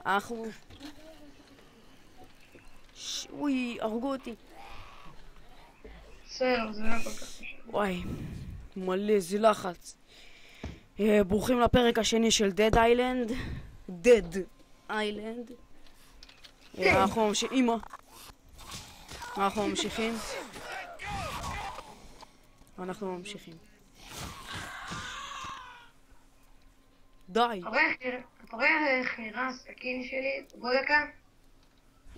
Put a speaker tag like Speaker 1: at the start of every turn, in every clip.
Speaker 1: אנחנו... אוי, הרגו אותי.
Speaker 2: בסדר, זה לא כל כך קשה.
Speaker 1: וואי, מלא, זה לחץ. ברוכים לפרק השני של Dead Island. Dead Island. אנחנו ממשיכים. אנחנו ממשיכים. די.
Speaker 2: אתה רואה איך נראה הסכין שלי? בוא דקה.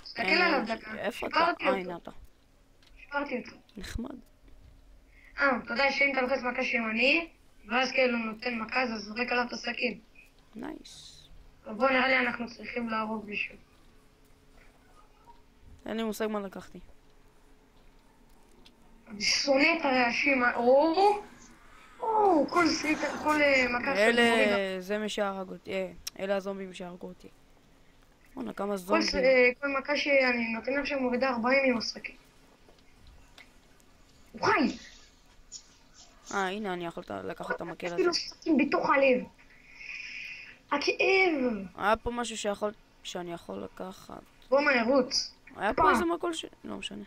Speaker 2: תסתכל עליו דקה.
Speaker 1: איפה אתה? הנה אתה.
Speaker 2: שפרתי אותו.
Speaker 1: נחמד.
Speaker 2: אתה יודע שאם אתה לוחץ מקש ימני, ואז כאילו נותן מכה, אז זורק עליו את הסכין.
Speaker 1: נייס.
Speaker 2: בוא נראה לי אנחנו צריכים להרוג מישהו.
Speaker 1: אין לי מושג מה לקחתי.
Speaker 2: אני שונא את הרעשים. כל מכה של
Speaker 1: אלה, זה מי שהרג אותי. אלה הזומבים שהרגו אותי. בוא'נה, כמה זומבים.
Speaker 2: כל מכה שאני נותן עכשיו מורידה 40 עם הסכין. הוא חי!
Speaker 1: הנה אני יכולת לקחת את המקל הזה.
Speaker 2: אפילו סכין בתוך הלב. הכאב!
Speaker 1: היה פה משהו שאני יכול לקחת.
Speaker 2: בוא מהרוץ.
Speaker 1: היה פה איזה מקול לא משנה.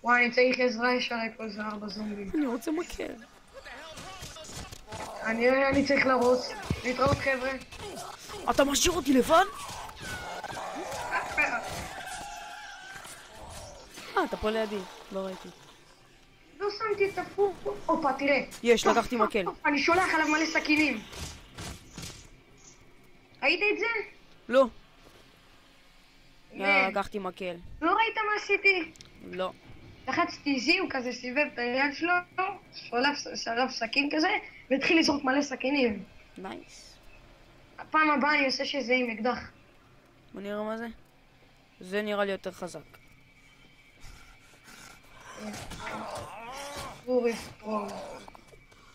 Speaker 2: וואי, אני צריך עזרה, יש עליי פה איזה 4 זומבים.
Speaker 1: אני רוצה מקל.
Speaker 2: אני צריך לרוץ. להתראות חבר'ה.
Speaker 1: אתה משאיר אותי לבד? אתה פה לידי, לא ראיתי.
Speaker 2: לא שמתי את הפוך. אופה, תראה.
Speaker 1: יש, לקחתי מקל.
Speaker 2: אני שולח עליו מלא סכינים. ראית את זה?
Speaker 1: לא. לקחתי מקל.
Speaker 2: לא ראית מה עשיתי?
Speaker 1: לא.
Speaker 2: לחצתי זי, הוא כזה סיבב את היד שלו, שרף סכין כזה, והתחיל לזרוק מלא סכינים.
Speaker 1: נייס.
Speaker 2: הפעם הבאה אני עושה שזה עם אקדח.
Speaker 1: בוא נראה מה זה. זה נראה לי יותר חזק.
Speaker 2: אורי פרום.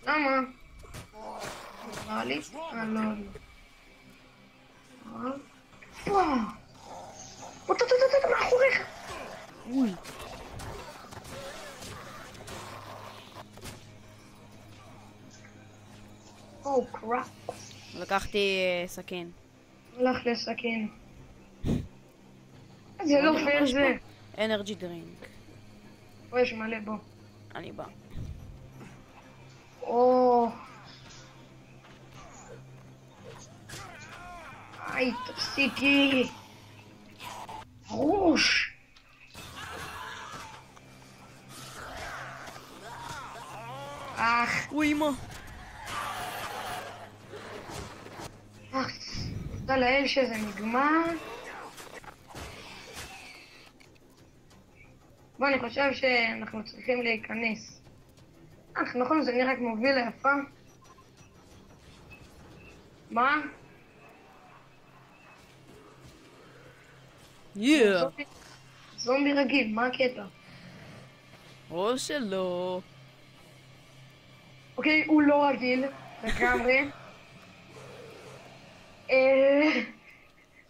Speaker 2: למה? נראה לי? לא. וואו! מאחוריך!
Speaker 1: אוי.
Speaker 2: קראפ.
Speaker 1: לקחתי סכין.
Speaker 2: הלך לסכין. זה לא פייר זה.
Speaker 1: אנרג'י דרינק.
Speaker 2: יש מלא בו.
Speaker 1: אני בא.
Speaker 2: איי, תפסיקי. ראש.
Speaker 1: אוי אמא.
Speaker 2: תודה לאל שזה נגמר. בוא, אני חושב שאנחנו צריכים להיכנס. נכון, זה נראה כמו וילה יפה. מה? זומבי רגיל, מה הקטע?
Speaker 1: או שלא.
Speaker 2: אוקיי, הוא לא רגיל, לגמרי.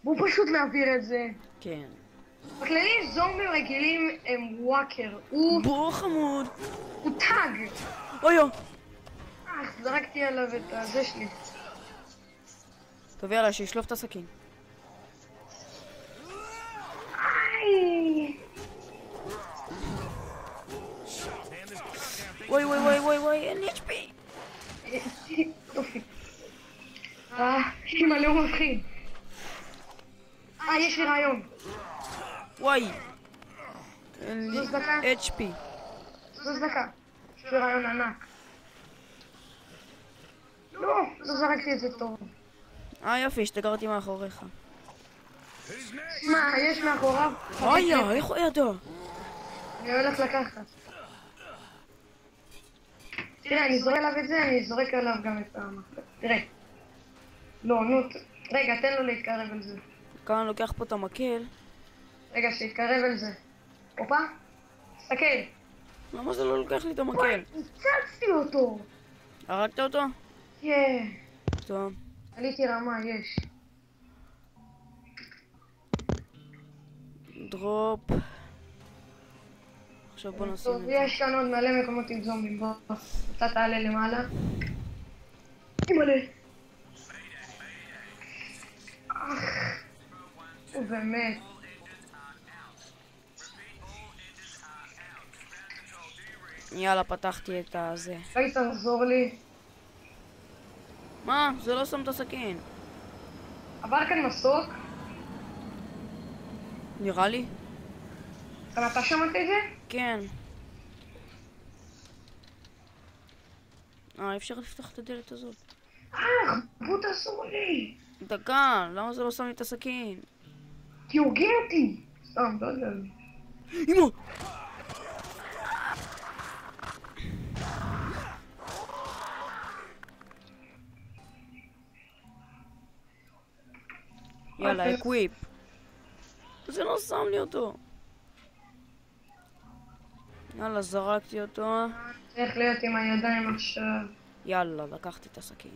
Speaker 2: והוא פשוט מעביר את זה.
Speaker 1: כן.
Speaker 2: בכללי זומבים רגילים הם וואקר.
Speaker 1: בוא חמוד.
Speaker 2: הוא טאג.
Speaker 1: אויו.
Speaker 2: זרקתי עליו את הזה שלי.
Speaker 1: טוב יאללה, שישלוף את הסכין. וואי, אין לי HP.
Speaker 2: יופי. היא מלא מפחיד. יש לי רעיון.
Speaker 1: וואי. אין לי HP.
Speaker 2: זו צדקה. יש לי רעיון ענק. לא זרקתי את זה טוב.
Speaker 1: יופי, השתגרתי מאחוריך.
Speaker 2: מה, יש מאחוריו?
Speaker 1: איך הוא ידע?
Speaker 2: אני הולך לקחת. תראה, אני זורק עליו את זה, אני זורק עליו גם את המחלק. תראה. לא, רגע, תן לו להתקרב על זה.
Speaker 1: כאן אני לוקח פה את המקל.
Speaker 2: רגע, שיתקרב על זה. הופה, תסתכל.
Speaker 1: למה זה לא לוקח לי את המקל?
Speaker 2: הצצתי אותו.
Speaker 1: הרגת אותו?
Speaker 2: כן.
Speaker 1: טוב.
Speaker 2: עליתי רמה, יש.
Speaker 1: דרופ. עכשיו בוא נשים את
Speaker 2: טוב,
Speaker 1: זה.
Speaker 2: יש לנו עוד מלא מקומות עם זומבים, בוא. אתה תעלה למעלה. אימא'לה. הוא באמת.
Speaker 1: יאללה, פתחתי את הזה.
Speaker 2: די, תחזור לי.
Speaker 1: מה? זה לא שם את הסכין.
Speaker 2: עבר כאן מסוק.
Speaker 1: נראה לי?
Speaker 2: גם אתה שמעת את זה?
Speaker 1: כן. אי אפשר לפתוח את הדלת הזאת.
Speaker 2: בוא תעזור לי.
Speaker 1: דקה, למה זה לא שם לי את הסכין?
Speaker 2: כי הוגע אותי. סתם, לא יודע.
Speaker 1: אמא! יאללה, אקוויפ. זה לא שם לי אותו. יאללה, זרקתי אותו.
Speaker 2: צריך להיות עם הידיים עכשיו.
Speaker 1: יאללה, לקחתי את הסכין.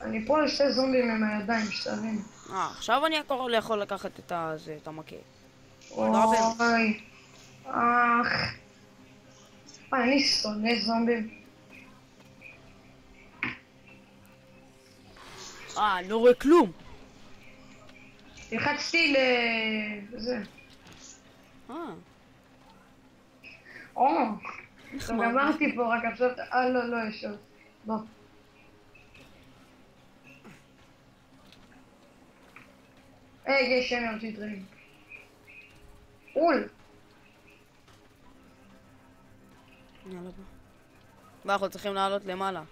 Speaker 2: אני פה על שתי זומבים עם הידיים, שתבין.
Speaker 1: עכשיו אני יכול לקחת את המכה.
Speaker 2: אוי. אני שונא זומבים.
Speaker 1: אני לא רואה כלום.
Speaker 2: לחצתי זה.
Speaker 1: נחמד.
Speaker 2: גמרתי פה, רק עכשיו... לא, יש עוד. בוא. יש אנרג'י דרינק. אול.
Speaker 1: יאללה, בוא. אנחנו צריכים לעלות למעלה.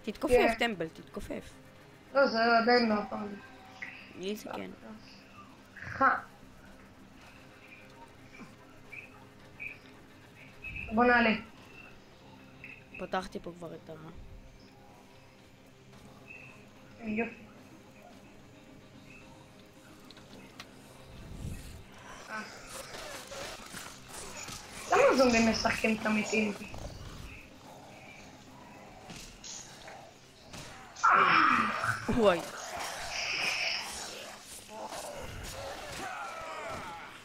Speaker 1: תתכופף,
Speaker 2: כן.
Speaker 1: טמבל, תתכופף.
Speaker 2: לא, זה עדיין לא הפעם.
Speaker 1: לי זה כן.
Speaker 2: בוא נעלה.
Speaker 1: פתחתי פה כבר את
Speaker 2: יופי. למה זומבים משחקים את המתים?
Speaker 1: וואי.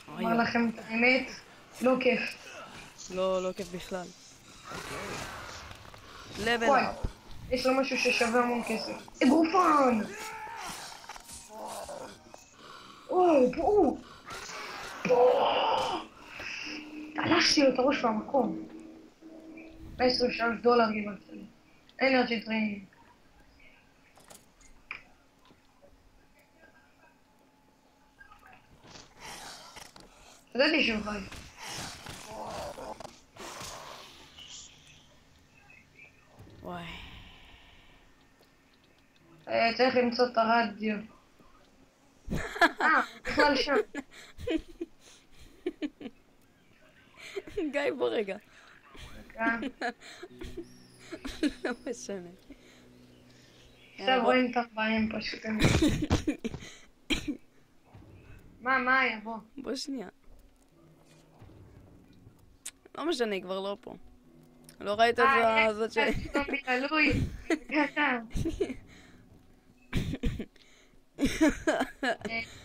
Speaker 2: אומר לכם את האמת, לא כיף.
Speaker 1: לא כיף בכלל. לבל
Speaker 2: וואי,
Speaker 1: אפ.
Speaker 2: יש לו משהו ששווה המון כסף. אגרופן! בואו! תלשתי לו את הראש במקום. $23 גיבלתי לי. אנרג'י דרינק. ידעתי שהוא חי.
Speaker 1: וואי.
Speaker 2: צריך למצוא את הרדיו. בכלל שם.
Speaker 1: גיא, בוא רגע.
Speaker 2: רגע.
Speaker 1: לא משנה.
Speaker 2: עכשיו רואים את הבאים פשוט. מה היה? בוא.
Speaker 1: בוא שנייה. לא משנה, היא כבר לא פה. לא ראית את הזאת ש...
Speaker 2: זומבי תלוי.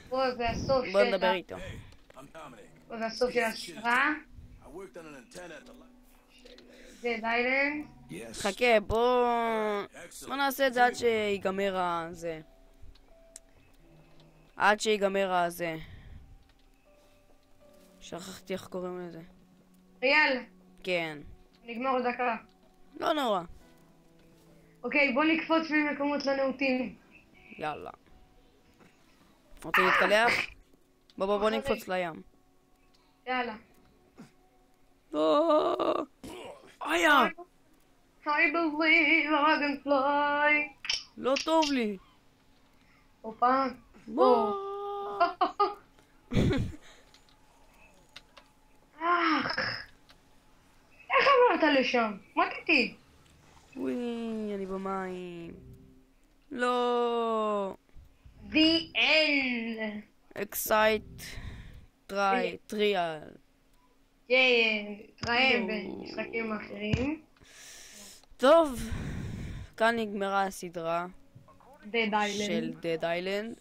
Speaker 2: פה זה הסוף של...
Speaker 1: בוא נדבר איתו.
Speaker 2: פה זה הסוף של הסדרה. זה דיילנד.
Speaker 1: חכה, בוא נעשה את זה עד שיגמר הזה. עד שיגמר הזה. שכחתי איך קוראים לזה.
Speaker 2: ריאל,
Speaker 1: כן.
Speaker 2: נגמר עוד דקה.
Speaker 1: לא נורא.
Speaker 2: אוקיי, בוא נקפוץ ממקומות לא נאותים.
Speaker 1: יאללה. רוצה להתקלח? בוא נקפוץ לים.
Speaker 2: יאללה.
Speaker 1: בוא. איה!
Speaker 2: I believe I can fly.
Speaker 1: לא טוב לי.
Speaker 2: הופה.
Speaker 1: בוא.
Speaker 2: איך עברת לשם? מתתי.
Speaker 1: וואי, אני במים. לא.
Speaker 2: The end.
Speaker 1: Excite טריאל.
Speaker 2: תראה במשחקים אחרים.
Speaker 1: טוב, כאן נגמרה הסדרה
Speaker 2: Dead Island.
Speaker 1: של Dead Island.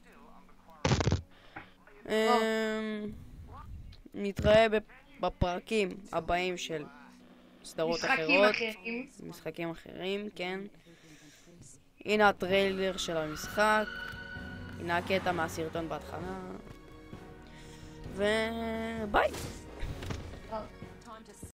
Speaker 1: נתראה בפרקים הבאים של סדרות אחרות. משחקים אחרים, כן. הנה הטריילר של המשחק. הנה הקטע מהסרטון בהתחלה. וביי.